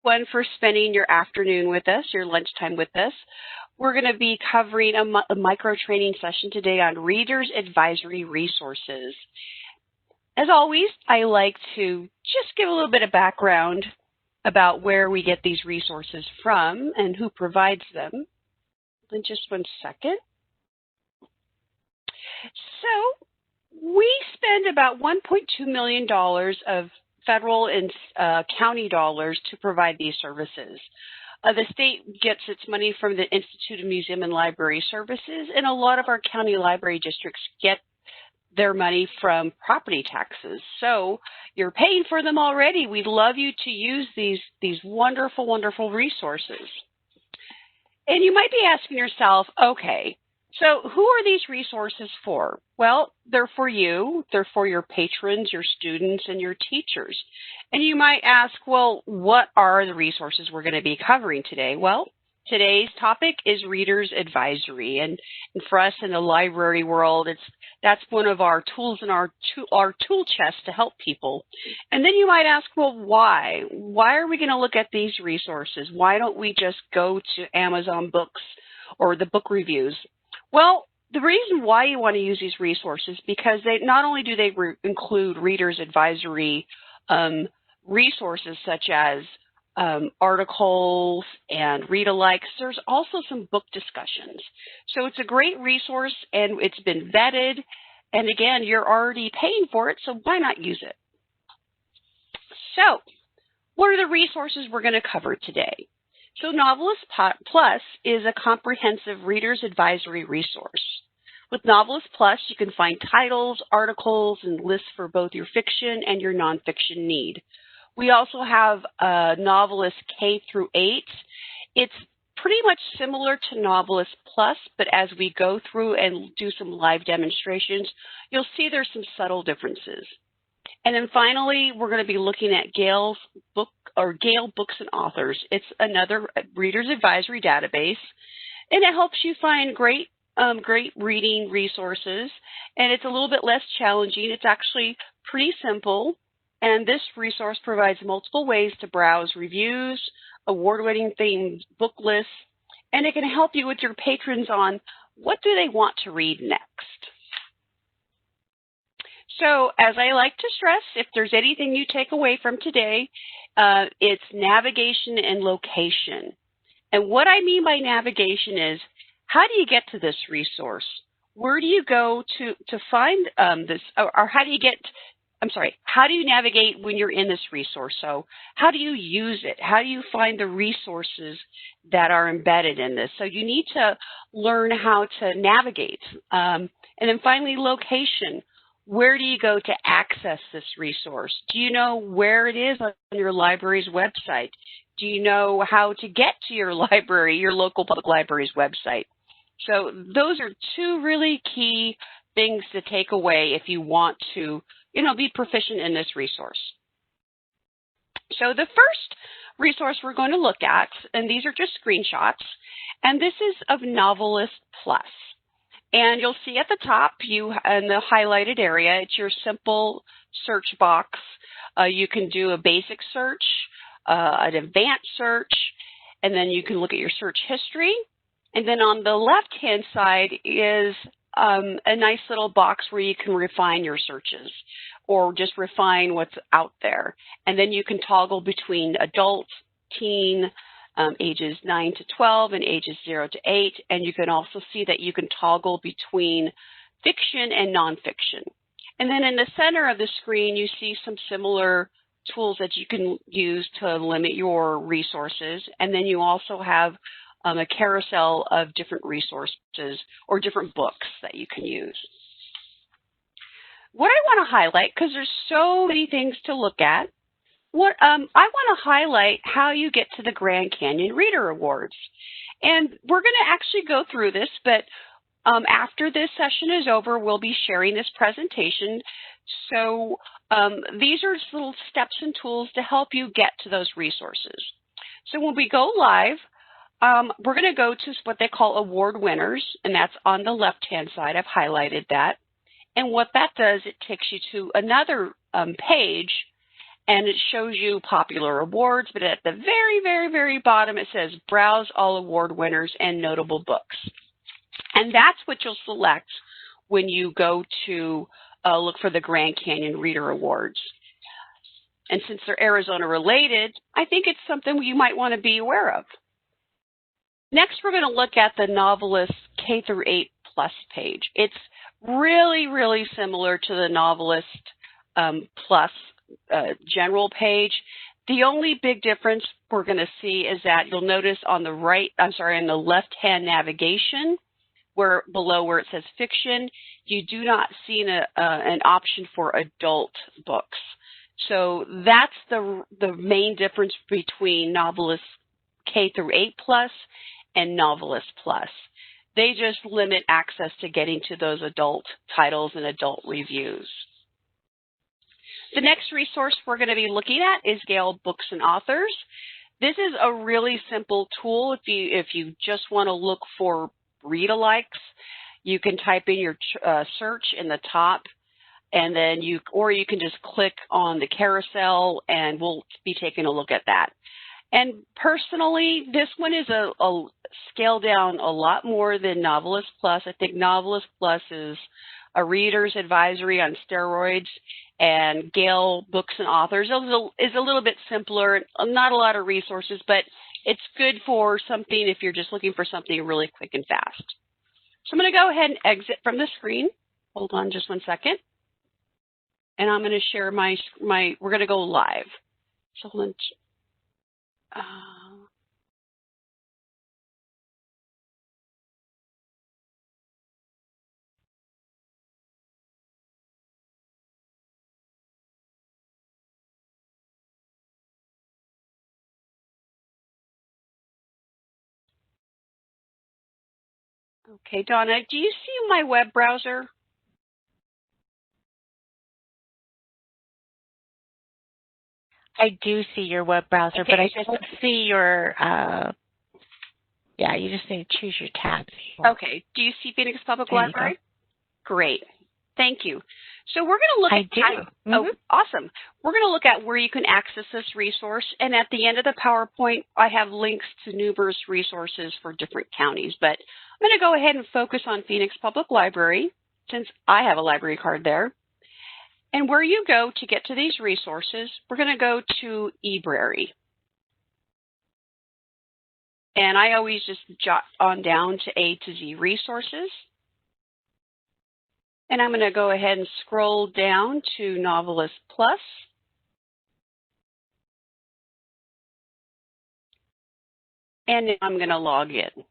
One for spending your afternoon with us, your lunchtime with us. We're going to be covering a micro training session today on Readers Advisory Resources. As always, I like to just give a little bit of background about where we get these resources from and who provides them. In just one second. So we spend about $1.2 million of federal and county dollars to provide these services. The state gets its money from the Institute of Museum and Library Services, and a lot of our county library districts get their money from property taxes. So you're paying for them already. We'd love you to use these wonderful, wonderful resources. And you might be asking yourself, okay, so who are these resources for? Well, they're for you, they're for your patrons, your students, and your teachers. And you might ask, well, what are the resources we're going to be covering today? Well, today's topic is Readers Advisory. And for us in the library world, that's one of our tools in our tool chest to help people. And then you might ask, well, why? Why are we going to look at these resources? Why don't we just go to Amazon Books or the book reviews? Well, the reason why you want to use these resources because they not only do they include Readers Advisory resources such as articles and read-alikes, there's also some book discussions. So it's a great resource and it's been vetted. And again, you're already paying for it, so why not use it? So what are the resources we're going to cover today? So Novelist Plus is a comprehensive reader's advisory resource. With Novelist Plus, you can find titles, articles, and lists for both your fiction and your nonfiction need. We also have Novelist K through 8. It's pretty much similar to Novelist Plus, but as we go through and do some live demonstrations, you'll see there's some subtle differences. And then finally, we're going to be looking at Gale Books and Authors. It's another reader's advisory database, and it helps you find great reading resources. And it's a little bit less challenging. It's actually pretty simple. And this resource provides multiple ways to browse reviews, award-winning themed book lists, and it can help you with your patrons on what do they want to read next. So as I like to stress, if there's anything you take away from today, it's navigation and location. And what I mean by navigation is, how do you get to this resource? Where do you go to find this, or how do you navigate when you're in this resource? So how do you use it? How do you find the resources that are embedded in this? So you need to learn how to navigate. And then finally, location. Where do you go to access this resource? Do you know where it is on your library's website? Do you know how to get to your library, your local public library's website? So those are two really key things to take away if you want to, be proficient in this resource. So the first resource we're going to look at, and these are just screenshots, and this is of Novelist Plus. And you'll see at the top, in the highlighted area, it's your simple search box. You can do a basic search, an advanced search, and then you can look at your search history. And then on the left-hand side is a nice little box where you can refine your searches or just refine what's out there. And then you can toggle between adult, teen, ages 9 to 12 and ages 0 to 8. And you can also see that you can toggle between fiction and nonfiction. And then in the center of the screen, you see some similar tools that you can use to limit your resources. And then you also have a carousel of different resources or different books that you can use. What I want to highlight, because there's so many things to look at, I want to highlight how you get to the Grand Canyon Reader Awards. And we're going to actually go through this, but after this session is over, we'll be sharing this presentation. So these are just little steps and tools to help you get to those resources. So when we go live, we're going to go to what they call award winners, and that's on the left-hand side. I've highlighted that. And what that does, it takes you to another page. and it shows you popular awards, but at the very, very, very bottom, it says browse all award winners and notable books. And that's what you'll select when you go to look for the Grand Canyon Reader Awards. And since they're Arizona related, I think it's something you might want to be aware of. Next, we're going to look at the Novelist K-8 Plus page. It's really, really similar to the Novelist Plus general page. The only big difference we're going to see is that you'll notice on the on the left-hand navigation, below where it says fiction, you do not see an option for adult books. So that's the main difference between Novelist K-8 Plus and Novelist Plus. They just limit access to getting to those adult titles and adult reviews. The next resource we're going to be looking at is Gale Books and Authors. This is a really simple tool. If you just want to look for read-alikes, you can type in your search in the top, and then you can just click on the carousel, and we'll be taking a look at that. And personally, this one is a scaled down a lot more than Novelist Plus. I think Novelist Plus is a reader's advisory on steroids, and Gale Books and Authors is a little bit simpler, not a lot of resources, but it's good for something if you're just looking for something really quick and fast. So I'm going to go ahead and exit from the screen. Hold on just one second. And I'm going to share we're going to go live. So hold on. Okay, Donna, do you see my web browser? I do see your web browser, okay, but I don't see your, yeah, you just need to choose your tabs. Okay, do you see Phoenix Public Library? Great, thank you. So we're going to look at, oh, awesome. We're going to look at where you can access this resource, and at the end of the PowerPoint, I have links to numerous resources for different counties, but I'm going to go ahead and focus on Phoenix Public Library, since I have a library card there. And where you go to get to these resources, we're going to go to eBrary. And I always just jot on down to A to Z resources. And I'm going to go ahead and scroll down to Novelist Plus. And I'm going to log in.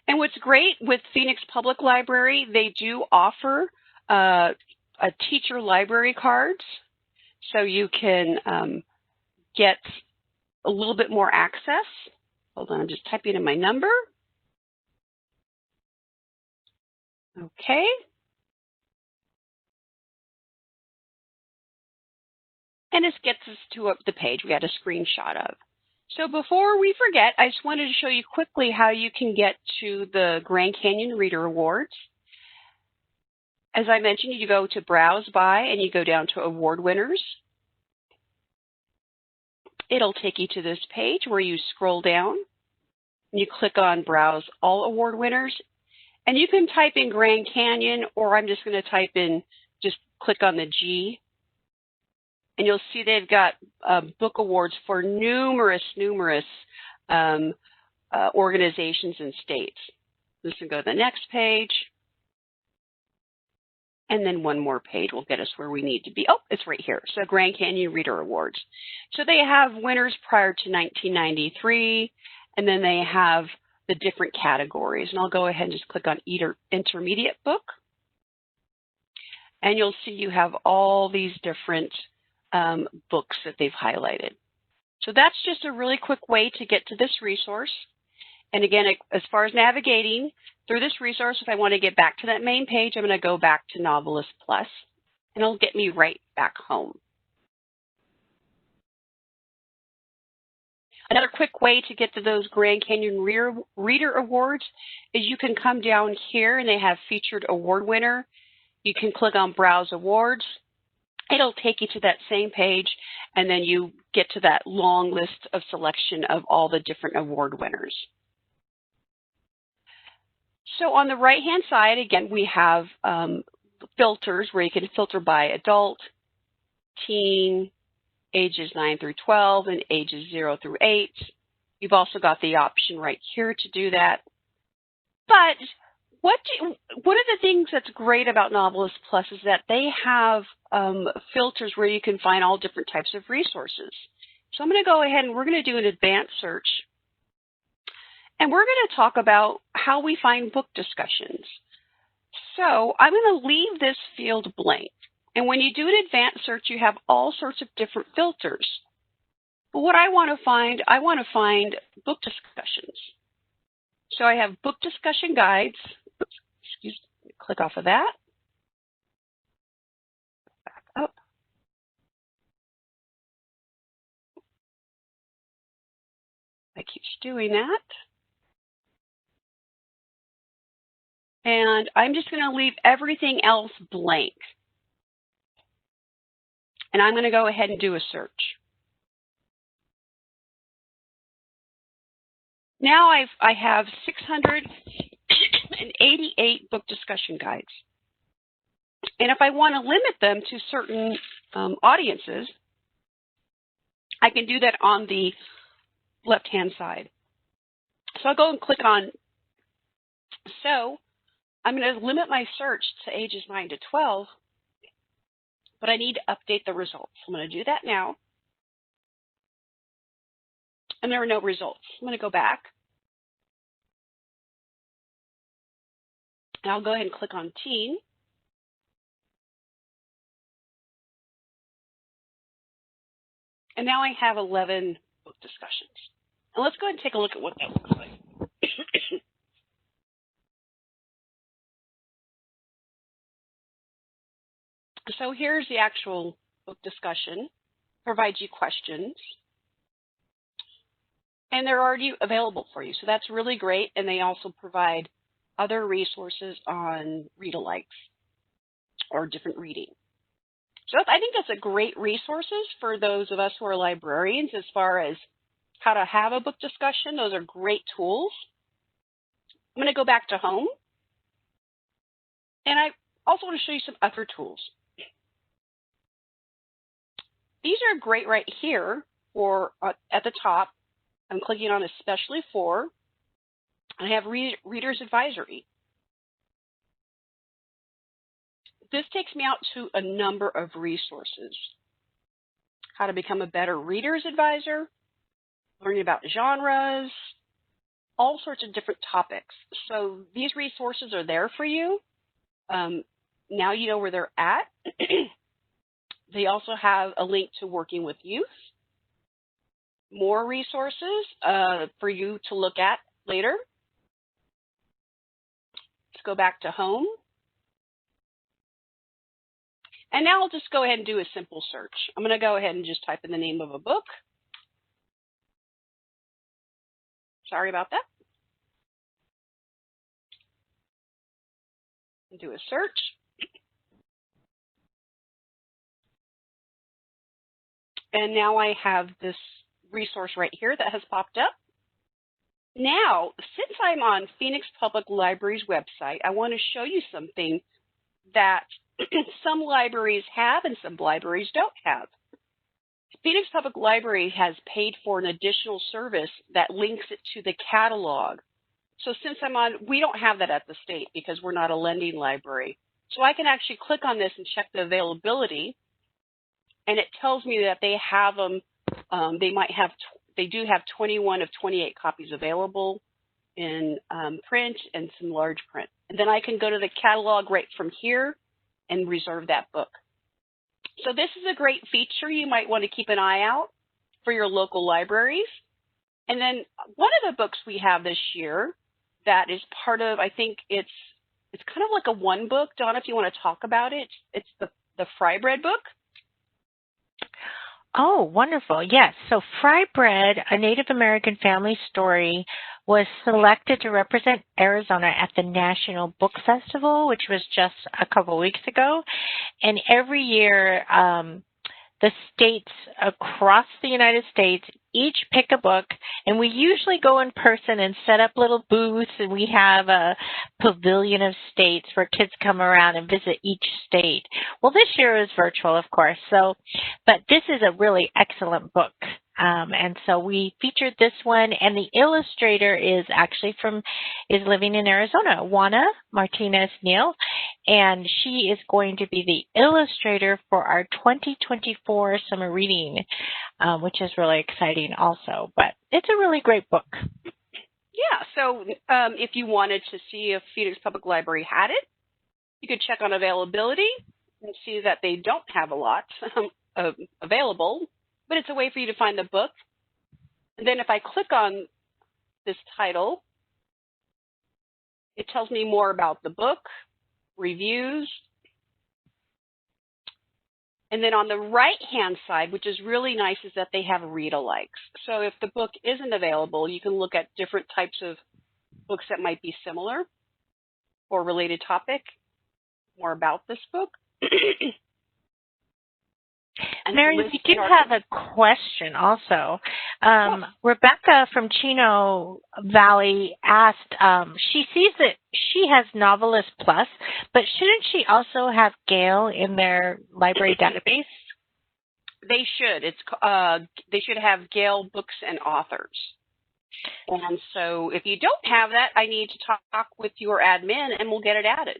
And what's great with Phoenix Public Library, they do offer a teacher library cards, so you can get a little bit more access. Hold on, I'm just typing in my number. Okay. And this gets us to the page we had a screenshot of. So before we forget, I just wanted to show you quickly how you can get to the Grand Canyon Reader Awards. As I mentioned, you go to Browse By and you go down to Award Winners. It'll take you to this page where you scroll down and you click on Browse All Award Winners. And you can type in Grand Canyon, or I'm just going to type in, just click on the G. And you'll see they've got book awards for numerous organizations and states. This will go to the next page. And then one more page will get us where we need to be. Oh, it's right here. So Grand Canyon Reader Awards. So they have winners prior to 1993, and then they have the different categories. And I'll go ahead and just click on Intermediate Book. And you'll see you have all these different books that they've highlighted. So that's just a really quick way to get to this resource. And again, as far as navigating through this resource, if I want to get back to that main page, I'm going to go back to Novelist Plus, and it'll get me right back home. Another quick way to get to those Grand Canyon Reader Awards is you can come down here, and they have Featured Award Winner. You can click on Browse Awards. It'll take you to that same page, and then you get to that long list of selection of all the different award winners. So on the right-hand side, again, we have filters where you can filter by adult, teen, ages 9 through 12, and ages 0 through 8. You've also got the option right here to do that. But one of the things that's great about Novelist Plus is that they have filters where you can find all different types of resources. So I'm going to go ahead and we're going to do an advanced search. And we're going to talk about how we find book discussions. So I'm going to leave this field blank. And when you do an advanced search, you have all sorts of different filters. But what I want to find book discussions. So I have book discussion guides. Excuse me, click off of that. Back up. It keeps doing that. And I'm just going to leave everything else blank. And I'm going to go ahead and do a search. Now I have 688 book discussion guides. And if I want to limit them to certain audiences, I can do that on the left-hand side. So I'll go and click on, so I'm going to limit my search to ages 9 to 12, but I need to update the results. I'm going to do that now. And there are no results. I'm going to go back. And I'll go ahead and click on teen. And now I have 11 book discussions. And let's go ahead and take a look at what that looks like. So here's the actual book discussion. Provides you questions. And they're already available for you. So that's really great. And they also provide other resources on read-alikes or different reading. So I think that's a great resources for those of us who are librarians as far as how to have a book discussion. Those are great tools. I'm going to go back to home. And I also want to show you some other tools. These are great right here for at the top. I'm clicking on especially for, and I have Reader's Advisory. This takes me out to a number of resources. How to become a better reader's advisor, learning about genres, all sorts of different topics. So these resources are there for you. Now you know where they're at. They also have a link to working with youth. More resources for you to look at later. Let's go back to home. And now I'll just go ahead and do a simple search. I'm going to go ahead and just type in the name of a book. Sorry about that. Do a search. And now I have this resource right here that has popped up. Now, since I'm on Phoenix Public Library's website, I want to show you something that some libraries have and some libraries don't have. Phoenix Public Library has paid for an additional service that links it to the catalog. So since I'm on, we don't have that at the state because we're not a lending library. So I can actually click on this and check the availability. And it tells me that they have them, they do have 21 of 28 copies available in print and some large print. And then I can go to the catalog right from here and reserve that book. So this is a great feature. You might want to keep an eye out for your local libraries. And then one of the books we have this year that is part of, I think it's kind of like a one book. Donna, if you want to talk about it, it's the Fry Bread book. Oh, wonderful. Yes. So Fry Bread, A Native American Family Story was selected to represent Arizona at the National Book Festival, which was just a couple weeks ago. And every year, the states across the United States each pick a book, and we usually go in person and set up little booths, and we have a pavilion of states where kids come around and visit each state. Well, this year is virtual, of course, but this is a really excellent book. And so we featured this one, and the illustrator is actually is living in Arizona, Juana Martinez Neal, and she is going to be the illustrator for our 2024 summer reading, which is really exciting also. But it's a really great book. Yeah, so if you wanted to see if Phoenix Public Library had it, you could check on availability and see that they don't have a lot available, but it's a way for you to find the book. And then if I click on this title, it tells me more about the book, reviews. And then on the right-hand side, which is really nice, is that they have read-alikes. So if the book isn't available, you can look at different types of books that might be similar or related topic, more about this book. And Mary, we do have a question also. Rebecca from Chino Valley asked, she sees that she has Novelist Plus, but shouldn't she also have Gale in their library database? They should. They should have Gale Books and Authors. And so if you don't have that, I need to talk with your admin and we'll get it added.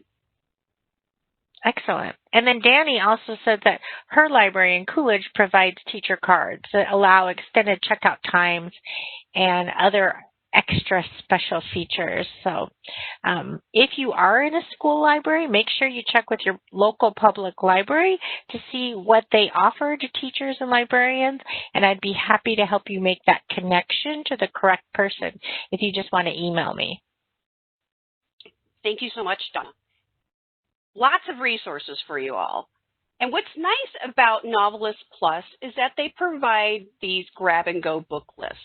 Excellent. And then Danny also said that her library in Coolidge provides teacher cards that allow extended checkout times and other extra special features. So if you are in a school library, make sure you check with your local public library to see what they offer to teachers and librarians. And I'd be happy to help you make that connection to the correct person if you just want to email me. Thank you so much, Donna. Lots of resources for you all. And what's nice about Novelist Plus is that they provide these grab-and-go book lists.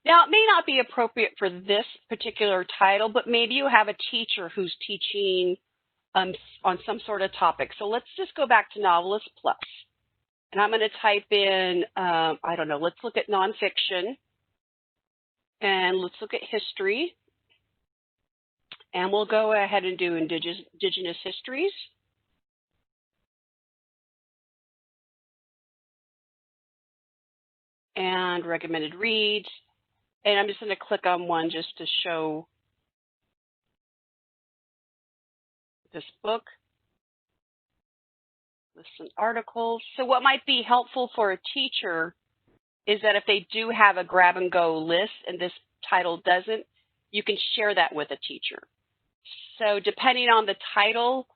Now, it may not be appropriate for this particular title, but maybe you have a teacher who's teaching on some sort of topic. So let's just go back to Novelist Plus. And I'm going to type in, I don't know, let's look at nonfiction. And let's look at history. And we'll go ahead and do Indigenous histories. And recommended reads. And I'm just going to click on one just to show this book. Listen, articles. So what might be helpful for a teacher is that if they do have a grab-and-go list and this title doesn't, you can share that with a teacher. So depending on the title,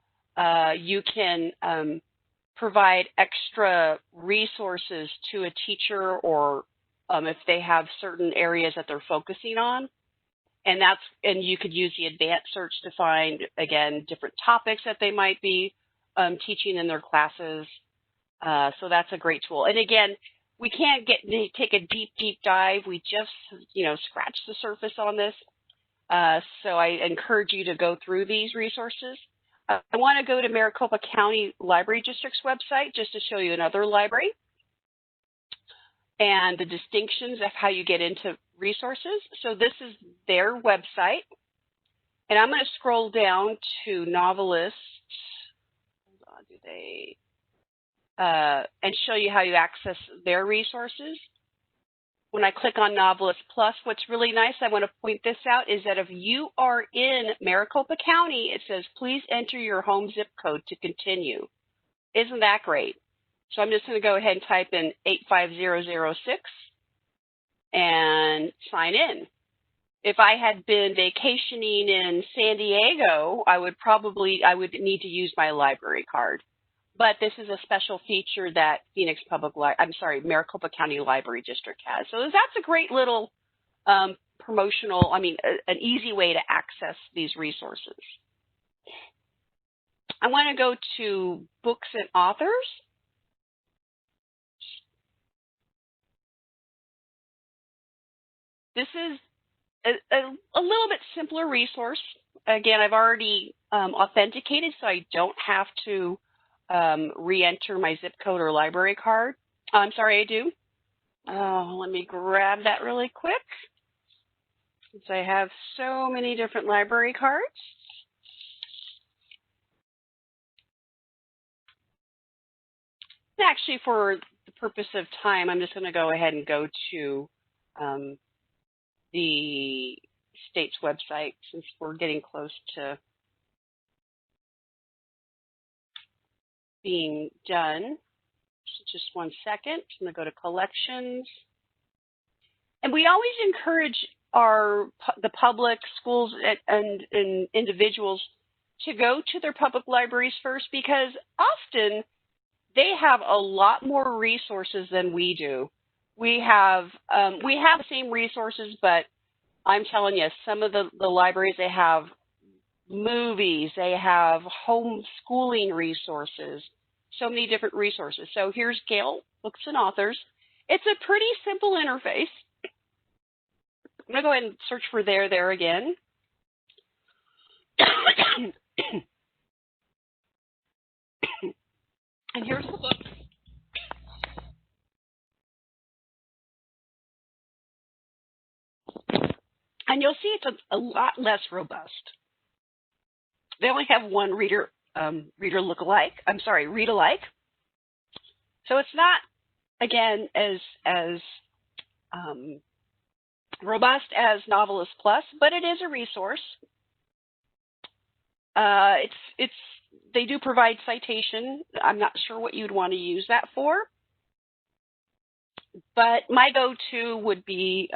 you can provide extra resources to a teacher or if they have certain areas that they're focusing on. And you could use the advanced search to find, again, different topics that they might be teaching in their classes. So that's a great tool. And again, we can't take a deep dive. We just, scratch the surface on this. So I encourage you to go through these resources. I want to go to Maricopa County Library District's website just to show you another library and the distinctions of how you get into resources. So this is their website. And I'm going to scroll down to Novelists. Hold on, and show you how you access their resources. When I click on Novelist Plus, what's really nice, I want to point this out, is that if you are in Maricopa County, it says, please enter your home zip code to continue. Isn't that great? So I'm just going to go ahead and type in 85006 and sign in. If I had been vacationing in San Diego, I would need to use my library card. But this is a special feature that Maricopa County Library District has. So that's a great little promotional, an easy way to access these resources. I want to go to books and authors. This is a little bit simpler resource. Again, I've already authenticated, so I don't have to re-enter my zip code or library card. I'm sorry, I do. Let me grab that really quick, since I have so many different library cards. Actually, for the purpose of time, I'm just going to go ahead and go to the state's website, since we're getting close to being done. So just one second. I'm going to go to collections. And we always encourage the public schools and individuals to go to their public libraries first, because often they have a lot more resources than we do. We have the same resources, but I'm telling you, some of the libraries, they have movies, they have homeschooling resources, so many different resources. So here's Gale Books and Authors. It's a pretty simple interface. I'm going to go ahead and search for there again. And here's the book. And you'll see it's a lot less robust. They only have one read alike. So it's not, again, as robust as Novelist Plus, but it is a resource. They do provide citation. I'm not sure what you'd want to use that for, but my go-to would be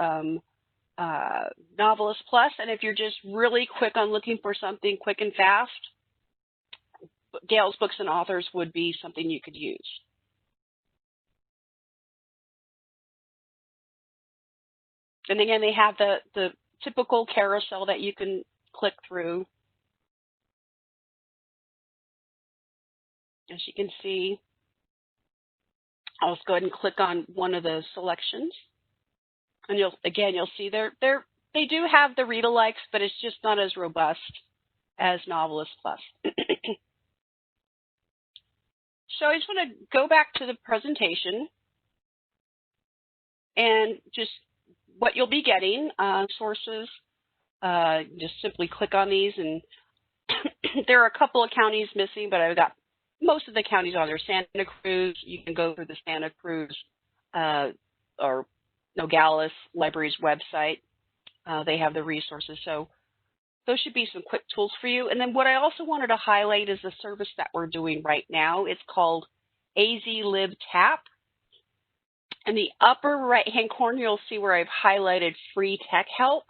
Novelist Plus. And if you're just really quick on looking for something quick and fast, Gale's Books and Authors would be something you could use. And again, they have the typical carousel that you can click through. As you can see, I'll just go ahead and click on one of the selections. And you'll see they do have the read-alikes, but it's just not as robust as Novelist Plus. So I just want to go back to the presentation and just what you'll be getting, sources. Just simply click on these, and there are a couple of counties missing, but I've got most of the counties on there. Santa Cruz, you can go through the Santa Cruz or Nogales Library's website. They have the resources. So those should be some quick tools for you. And then what I also wanted to highlight is the service that we're doing right now. It's called AZLibTap. In the upper right-hand corner, you'll see where I've highlighted free tech help.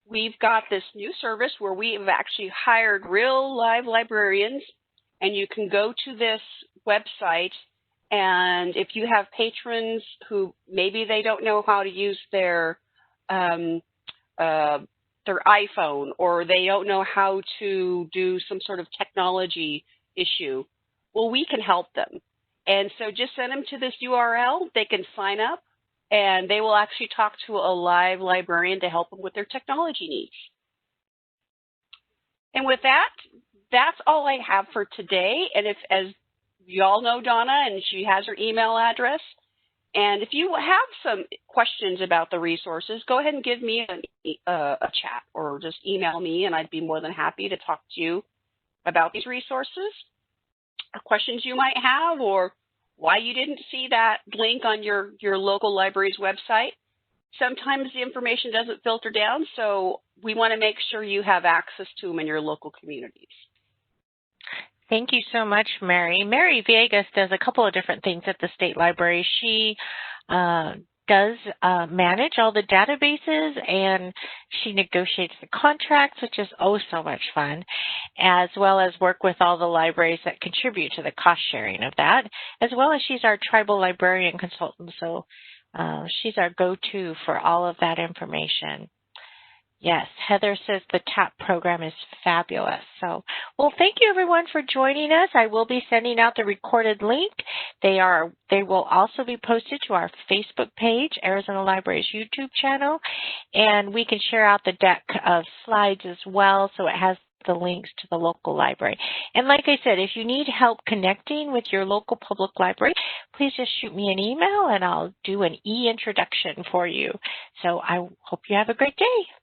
We've got this new service where we have actually hired real live librarians, and you can go to this website, and if you have patrons who maybe they don't know how to use their iPhone, or they don't know how to do some sort of technology issue, well, we can help them. And so just send them to this URL. They can sign up, and they will actually talk to a live librarian to help them with their technology needs. And with that, that's all I have for today. And as you all know Donna, and she has her email address, and if you have some questions about the resources, go ahead and give me a chat, or just email me, and I'd be more than happy to talk to you about these resources, or questions you might have, or why you didn't see that link on your local library's website. Sometimes the information doesn't filter down, so we want to make sure you have access to them in your local communities. Thank you so much, Mary. Mary Villegas does a couple of different things at the State Library. She does manage all the databases, and she negotiates the contracts, which is oh so much fun, as well as work with all the libraries that contribute to the cost sharing of that, as well as she's our tribal librarian consultant. So she's our go-to for all of that information. Yes, Heather says the TAP program is fabulous. So, well, thank you everyone for joining us. I will be sending out the recorded link. They will also be posted to our Facebook page, Arizona Library's YouTube channel, and we can share out the deck of slides as well, so it has the links to the local library. And like I said, if you need help connecting with your local public library, please just shoot me an email and I'll do an e-introduction for you. So I hope you have a great day.